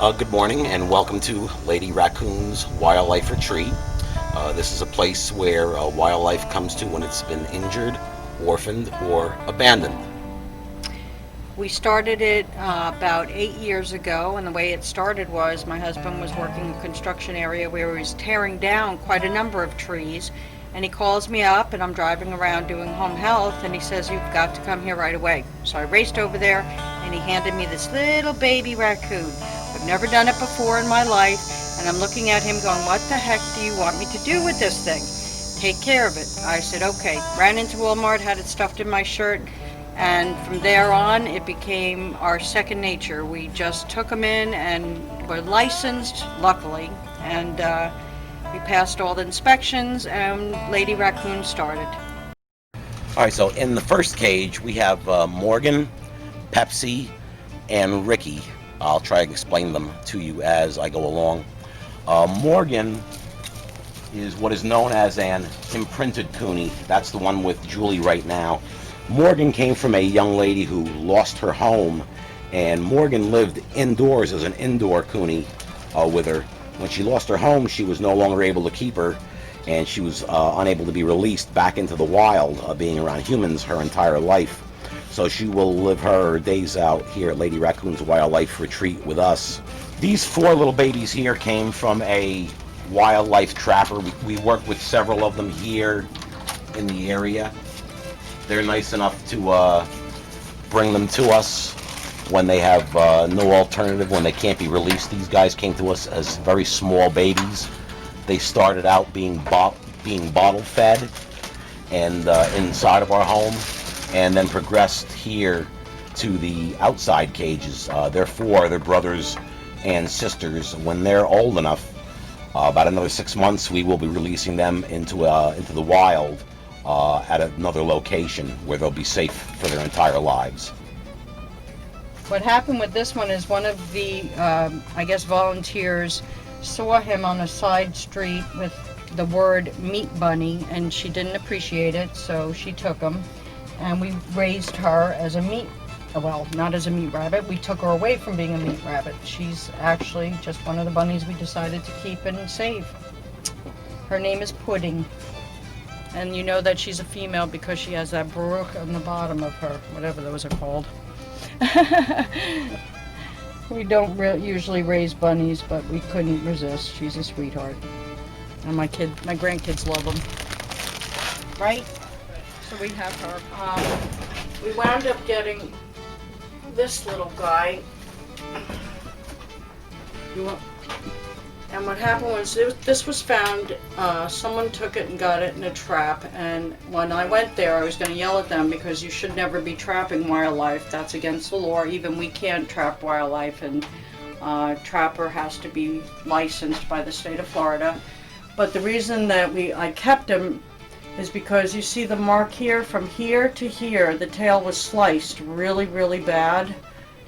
Good morning and welcome to Lady Raccoon's Wildlife Retreat. This is a place where wildlife comes to when it's been injured, orphaned, or abandoned. We started it about 8 years ago, and the way it started was my husband was working in a construction area where he was tearing down quite a number of trees, and he calls me up, and I'm driving around doing home health, and he says, "You've got to come here right away." So I raced over there, and he handed me this little baby raccoon. I've never done it before in my life, and I'm looking at him going, "What the heck do you want me to do with this thing?" "Take care of it." I said, "Okay." Ran into Walmart, had it stuffed in my shirt, and from there on, it became our second nature. We just took them in and were licensed, luckily, and we passed all the inspections, and Lady Raccoon started. All right, so in the first cage, we have Morgan, Pepsi, and Ricky. I'll try and explain them to you as I go along. Morgan is what is known as an imprinted Cooney. That's the one with Julie right now. Morgan came from a young lady who lost her home, and Morgan lived indoors as an indoor Cooney with her. When she lost her home, she was no longer able to keep her, and she was unable to be released back into the wild, being around humans her entire life. So she will live her days out here at Lady Raccoon's Wildlife Retreat with us. These four little babies here came from a wildlife trapper. We work with several of them here in the area. They're nice enough to bring them to us when they have no alternative, when they can't be released. These guys came to us as very small babies. They started out being bottle fed and inside of our home, and then progressed here to the outside cages. They're four, they're brothers and sisters. When they're old enough, about another 6 months, we will be releasing them into the wild at another location where they'll be safe for their entire lives. What happened with this one is one of the, I guess, volunteers saw him on a side street with the word meat bunny, and she didn't appreciate it, so she took him, and we raised her as a meat, well, not as a meat rabbit. We took her away from being a meat rabbit. She's actually just one of the bunnies we decided to keep and save. Her name is Pudding. And you know that she's a female because she has that brook on the bottom of her, whatever those are called. We don't usually raise bunnies, but we couldn't resist. She's a sweetheart. And my grandkids love them. Right? So we have her. We wound up getting this little guy. And what happened was, this was found, someone took it and got it in a trap, and when I went there, I was going to yell at them because you should never be trapping wildlife. That's against the law. Even we can't trap wildlife, and trapper has to be licensed by the state of Florida. But the reason that I kept him is because you see the mark here, from here to here, the tail was sliced really, really bad.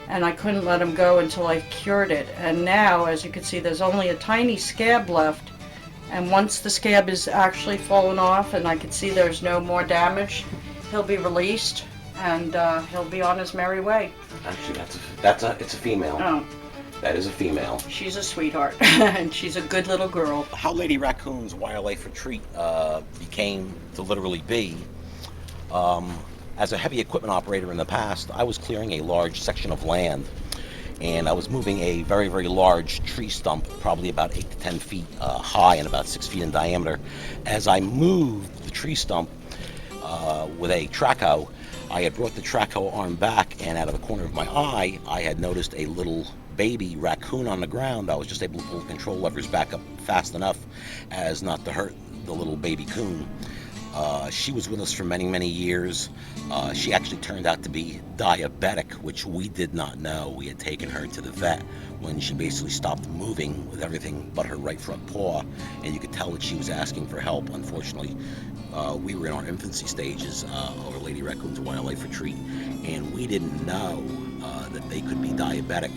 And I couldn't let him go until I cured it. And now, as you can see, there's only a tiny scab left. And once the scab is actually fallen off and I can see there's no more damage, he'll be released and he'll be on his merry way. Actually, it's a female. Oh, That is a female. she's a sweetheart and she's a good little girl. How Lady Raccoon's Wildlife Retreat became to literally be. As a heavy equipment operator in the past, I was clearing a large section of land, and I was moving a very, very large tree stump, probably about 8 to 10 feet high and about 6 feet in diameter. As I moved the tree stump with a track hoe, I had brought the track hoe arm back, and out of the corner of my eye, I had noticed a little baby raccoon on the ground. I was just able to pull the control levers back up fast enough as not to hurt the little baby coon. She was with us for many, many years. She actually turned out to be diabetic, which we did not know. We had taken her to the vet when she basically stopped moving with everything but her right front paw, and you could tell that she was asking for help. Unfortunately, we were in our infancy stages of Lady Raccoon's Wildlife Retreat, and we didn't know that they could be diabetic.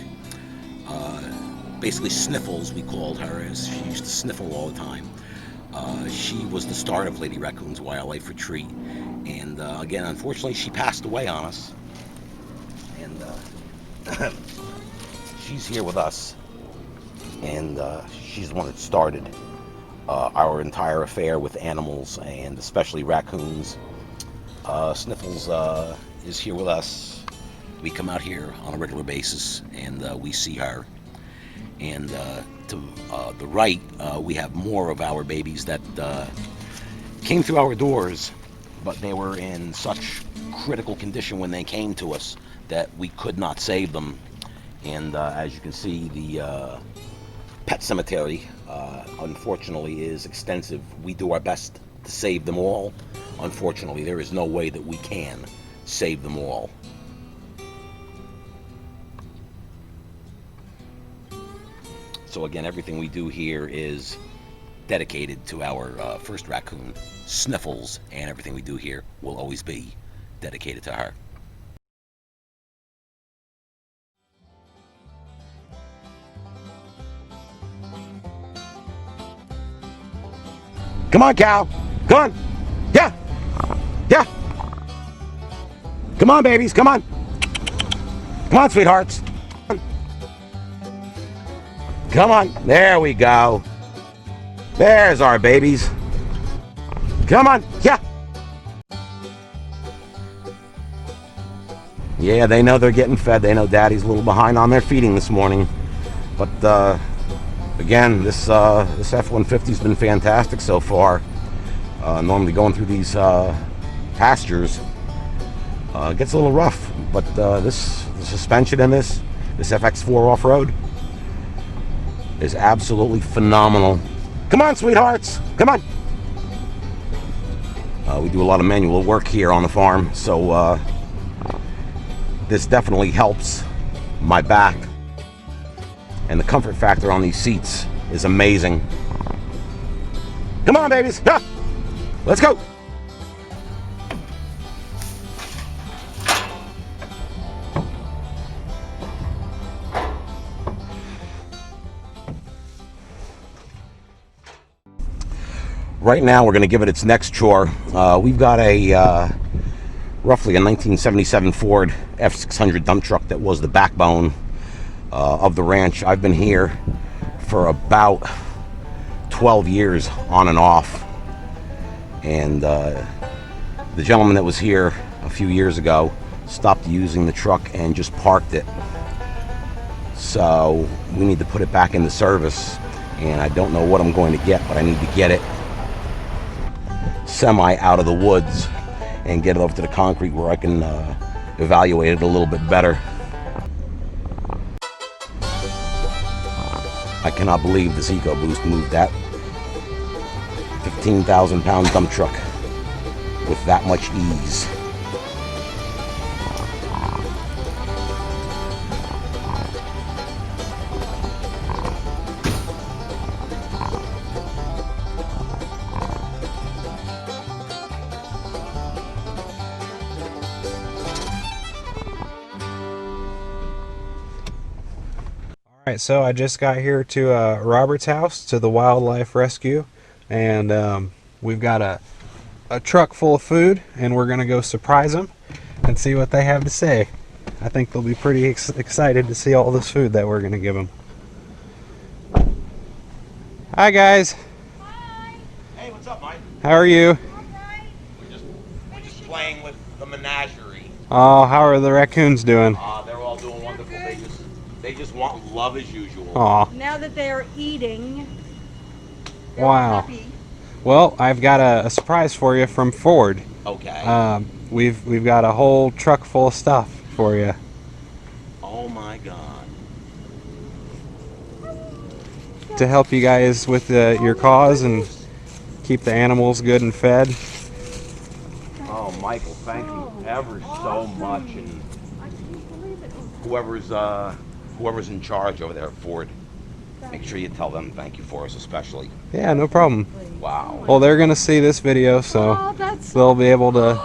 Basically sniffles, we called her, as she used to sniffle all the time. She was the start of Lady Raccoon's Wildlife Retreat, and again, unfortunately, she passed away on us, and she's here with us. and she's the one that started our entire affair with animals, and especially raccoons. Sniffles is here with us. We come out here on a regular basis, and we see her. And to the right, we have more of our babies that came through our doors, but they were in such critical condition when they came to us that we could not save them. And as you can see, the pet cemetery, unfortunately, is extensive. We do our best to save them all. Unfortunately, there is no way that we can save them all. So again, everything we do here is dedicated to our first raccoon, Sniffles, and everything we do here will always be dedicated to her. Come on, cow. Come on. Yeah. Yeah. Come on, babies. Come on. Come on, sweethearts. Come on. There we go. There's our babies. Come on. Yeah. Yeah, they know they're getting fed. They know Daddy's a little behind on their feeding this morning. But again, this F-150's been fantastic so far. Normally going through these pastures gets a little rough, but the suspension in this FX4 off-road is absolutely phenomenal. Come on, sweethearts. Come on. We do a lot of manual work here on the farm, so this definitely helps my back. And the comfort factor on these seats is amazing. Come on, babies. Yeah. Let's go. Right now, we're going to give it its next chore. We've got a roughly a 1977 Ford F600 dump truck that was the backbone of the ranch. I've been here for about 12 years on and off, and the gentleman that was here a few years ago stopped using the truck and just parked it. So we need to put it back into service, and I don't know what I'm going to get, but I need to get it semi out of the woods and get it over to the concrete where I can evaluate it a little bit better. I cannot believe this EcoBoost moved that 15,000 pound dump truck with that much ease. Alright, so I just got here to Robert's house, to the wildlife rescue, and we've got a truck full of food, and we're going to go surprise them and see what they have to say. I think they'll be pretty excited to see all this food that we're going to give them. Hi guys. Hi. Hey, what's up, Mike? How are you? Alright. We're just playing with the menagerie. Oh, how are the raccoons doing? They're all doing wonderful. They just want love as usual. Aw. Now that they're eating, they're Wow. happy. Well, I've got a surprise for you from Ford. Okay. We've got a whole truck full of stuff for you. Oh my God. To help you guys with your cause and keep the animals good and fed. Oh, Michael, thank you ever so much, and whoever's in charge over there at Ford, make sure you tell them thank you for us, especially. Yeah, no problem. Wow. Well, they're gonna see this video, so they'll be able to.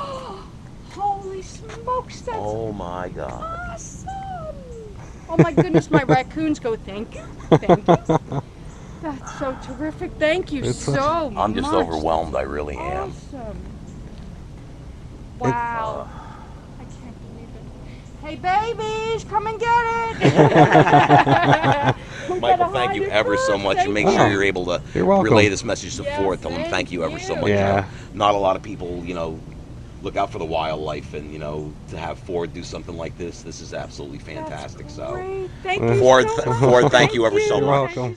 Holy smokes, that's Oh my God. awesome! Oh my goodness, my raccoons go, thank you, thank you. That's so terrific. Thank you so much. I'm just overwhelmed. I really am. Awesome. Wow. I can't believe it. Hey babies, come and get it. We Michael, gotta thank you ever so much, and make Oh, sure you're able to you're welcome. relay this message to Yes, Ford. Tell them thank you ever so much. Yeah. Not a lot of people, look out for the wildlife, and to have Ford do something like this is absolutely fantastic. So, Great. Thank Well, you Ford, so much. Ford, thank you ever so You're much. welcome.